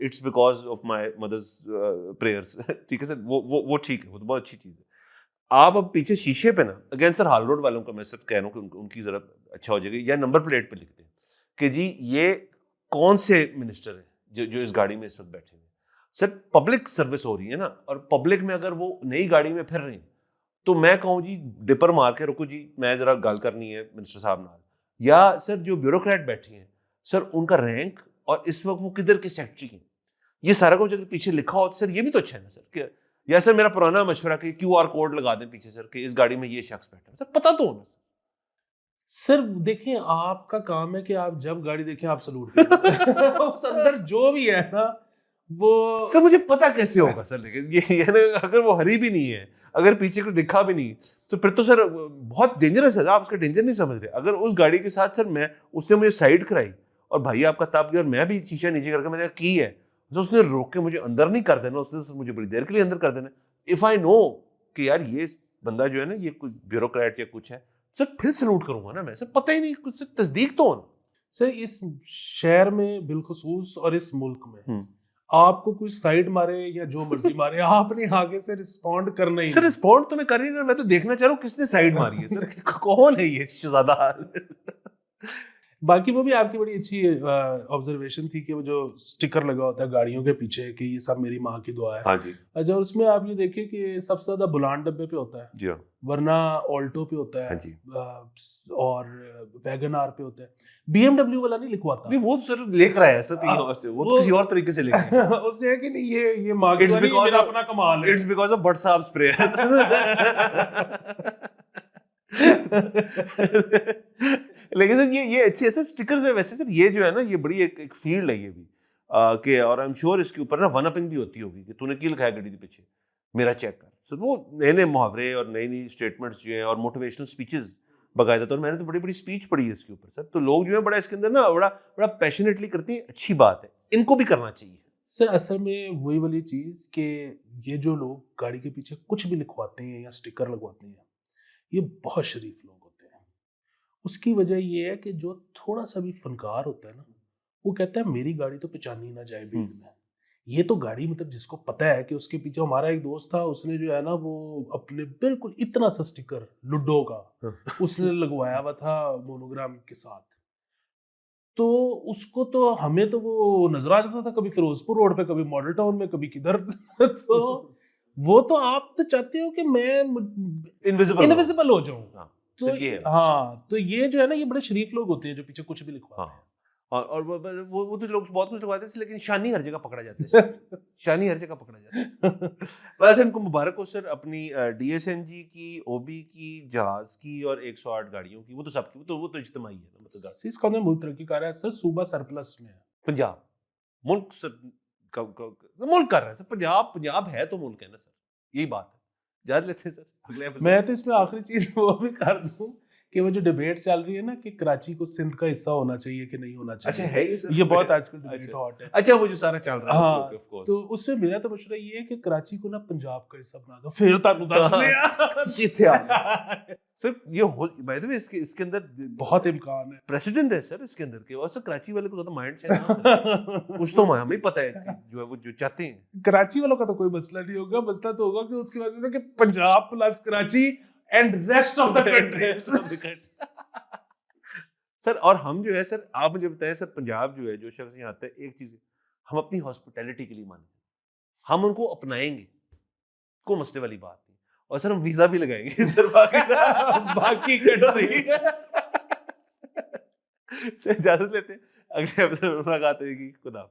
Speaker 2: it's because of my mother's prayers, ठीक है सर, वो ठीक है, वो तो बहुत अच्छी चीज़ है। आप अब पीछे शीशे पे ना, अगेन सर हाल रोड वालों का मैं सब कह रहा हूँ कि उनकी जरा अच्छा हो जाएगी, या नंबर प्लेट पे लिखते हैं कि जी ये कौन से मिनिस्टर है जो इस गाड़ी में इस वक्त बैठे हैं। सर पब्लिक सर्विस हो रही है ना, और पब्लिक में अगर वो नई गाड़ी में फिर रही हैं, तो मैं कहूँ जी डिपर मार के रुको जी, मैं जरा गल करनी है मिनिस्टर साहब नाल, या सर जो ब्यूरोक्रेट बैठी हैं सर उनका रैंक और इस वक्त वो किधर की सेक्रेटरी हैं, ये सारा कुछ अगर पीछे लिखा हो तो सर ये भी तो अच्छा है ना सर। या सर मेरा पुराना मशवरा कि क्यूआर कोड लगा दें पीछे सर कि इस गाड़ी में ये शख्स बैठा है, सर पता तो होना
Speaker 1: सर। देखिए आपका काम है कि आप जब गाड़ी देखें आप सलूट करें। उस अंदर जो भी है ना वो
Speaker 2: सर मुझे पता कैसे होगा सर, लेकिन ये ना अगर वो हरी भी नहीं है, अगर पीछे को दिखा भी नहीं, तो फिर तो सर बहुत डेंजरस है। आप उसका डेंजर नहीं समझ रहे। अगर उस गाड़ी के साथ सर मैं उसने मुझे साइड कराई और भाई आपका ताप किया और मैं भी शीशा नीचे करके मैंने की है, तो उसने रोक के मुझे अंदर नहीं कर देना, उसने मुझे बड़ी देर के लिए अंदर कर देना। इफ आई नो कि यार ये बंदा जो है ना ये कोई ब्यूरोक्रेट या कुछ है, सर फिर सलूट करूंगा ना मैं। सर पता ही नहीं कुछ, तस्दीक तो होना।
Speaker 1: सर इस शहर में बिलखसूस और इस मुल्क में आपको कोई साइड मारे या जो मर्जी मारे, आपने आगे से रिस्पॉन्ड करना ही।
Speaker 2: सर रिस्पॉन्ड तो मैं कर ही नहीं, मैं तो देखना चाह रहा हूँ किसने साइड मारी है सर। कौन है ये शहजादा?
Speaker 1: बाकी वो भी आपकी बड़ी अच्छी ऑब्जर्वेशन थी कि वो जो स्टिकर लगा होता है गाड़ियों के पीछे कि ये सब मेरी माँ की दुआ है।
Speaker 2: हाँ जी।
Speaker 1: अच्छा, उसमें आप ये देखिए कि सबसे ज्यादा बुलान डब्बे पे होता है
Speaker 2: जी हाँ।
Speaker 1: वरना ऑल्टो पे होता है।
Speaker 2: हाँ जी।
Speaker 1: और वैगन आर पे होता है। BMW वाला नहीं लिखवाता।
Speaker 2: नहीं वो सर लेकर आया सर कहीं और से, वो तो किसी और तरीके से लेकर आया।
Speaker 1: उसने है कि नहीं ये माँ की दुआ नहीं, ये मेरा अपना कमाल है।
Speaker 2: It's because of WhatsApp spray. लेकिन सर ये अच्छी है सर स्टिकर्स में। वैसे सर ये जो है ना ये बड़ी एक फील्ड है ये भी कि, और आई एम श्योर इसके ऊपर ना वन अपींग भी होती होगी कि तूने क्या लिखाया गाड़ी के पीछे, मेरा चेक कर। सर वो नए नए मुहावरे और नई नई स्टेटमेंट्स जो है और मोटिवेशनल स्पीचेस बकायदा तौर, मैंने तो बड़ी बड़ी स्पीच पढ़ी है इसके ऊपर सर। तो लोग जो है बड़ा इसके अंदर ना बड़ा पैशनेटली करते हैं। अच्छी बात है, इनको भी करना चाहिए
Speaker 1: सर। असल में वही वाली चीज कि ये जो लोग गाड़ी के पीछे कुछ भी लिखवाते हैं या स्टिकर लगवाते हैं, ये बहुत शरीफ लोग होते हैं। उसकी वजह ये है कि जो थोड़ा सा भी फनकार होता है ना, वो कहता है मेरी गाड़ी तो पहचानी ना जाए भीड़ में। ये तो गाड़ी मतलब जिसको पता है कि उसके पीछे, हमारा एक दोस्त था, उसने जो है ना वो अपने बिल्कुल इतना सा स्टिकर लुडो का उसने लगवाया हुआ था मोनोग्राम के साथ। तो उसको तो, हमें तो वो नजर आ जाता था कभी फिरोजपुर रोड पे, कभी मॉडल टाउन में, कभी किधर। तो वो तो आप तो चाहते हो कि मैं इनविजिबल हो जाऊं।
Speaker 2: हाँ,
Speaker 1: तो
Speaker 2: सिर्फ ये है।
Speaker 1: हाँ, तो ये जो है ना, ये बड़े शरीफ लोग होते हैं जो पीछे कुछ भी लिखवाते
Speaker 2: हाँ, और वो तो लोग बहुत कुछ लगवाते थे, लेकिन शानी हर जगह पकड़ा जाता है।
Speaker 1: हैं।
Speaker 2: शानी हर जगह पकड़ा जाता है। वैसे इनको मुबारक हो सर, अपनी DSNG की, OB की, जहाज की और 108 गाड़ियों की। वो तो सबकी, वो तो इज्तिमाई है ना, मतलब
Speaker 1: सिस कौन है, मुल्क तरक्की कर रहा है सर, सूबा सरप्लस में है।
Speaker 2: पंजाब मुल्क सर, मुल्क कर रहा है सर। पंजाब है तो मुल्क है ना सर, यही बात है। जान लेते हैं सर अगले episode
Speaker 1: मैं तो इसमें आखिरी चीज वो भी कर दूं कि वो जो डिबेट चल रही है ना कि कराची को सिंध का हिस्सा होना चाहिए कि नहीं होना
Speaker 2: अच्छा
Speaker 1: चाहिए,
Speaker 2: है ये सर,
Speaker 1: ये बहुत आजकल डिबेट
Speaker 2: अच्छा
Speaker 1: हॉट है।
Speaker 2: अच्छा, वो जो सारा चल रहा है,
Speaker 1: हाँ,
Speaker 2: ओके, ऑफ कोर्स।
Speaker 1: तो उसमें मेरा तो मशवरा ये है कि कराची को ना पंजाब का हिस्सा बना दो, फिर तानू दस लिया।
Speaker 2: सीधे आ गए। सर ये हो, बाय द वे, इसके अंदर
Speaker 1: बहुत इम्कान है।
Speaker 2: प्रेसिडेंट है सर इसके अंदर के, और सर कराची वाले को ज्यादा माइंड सेट ना कुछ तो हमें ही पता है कि जो है वो जो चाहते हैं।
Speaker 1: कराची वालों का तो कोई मसला नहीं होगा, मसला तो होगा कि उसकी वजह से कि Punjab plus Karachi and rest of the country.
Speaker 2: Sir और हम जो है सर, आप मुझे बताएं सर, पंजाब जो है, जो शख्स यहाँ आता है, एक चीज हम अपनी हॉस्पिटैलिटी के लिए मानते हैं, हम उनको अपनाएंगे, कोई मसले वाली बात नहीं। और सर हम वीजा भी लगाएंगे सर
Speaker 1: बाकी कंट्री।
Speaker 2: इजाजत लेते हैं, अगले एपिसोड में मुलाकात होगी। खुदा।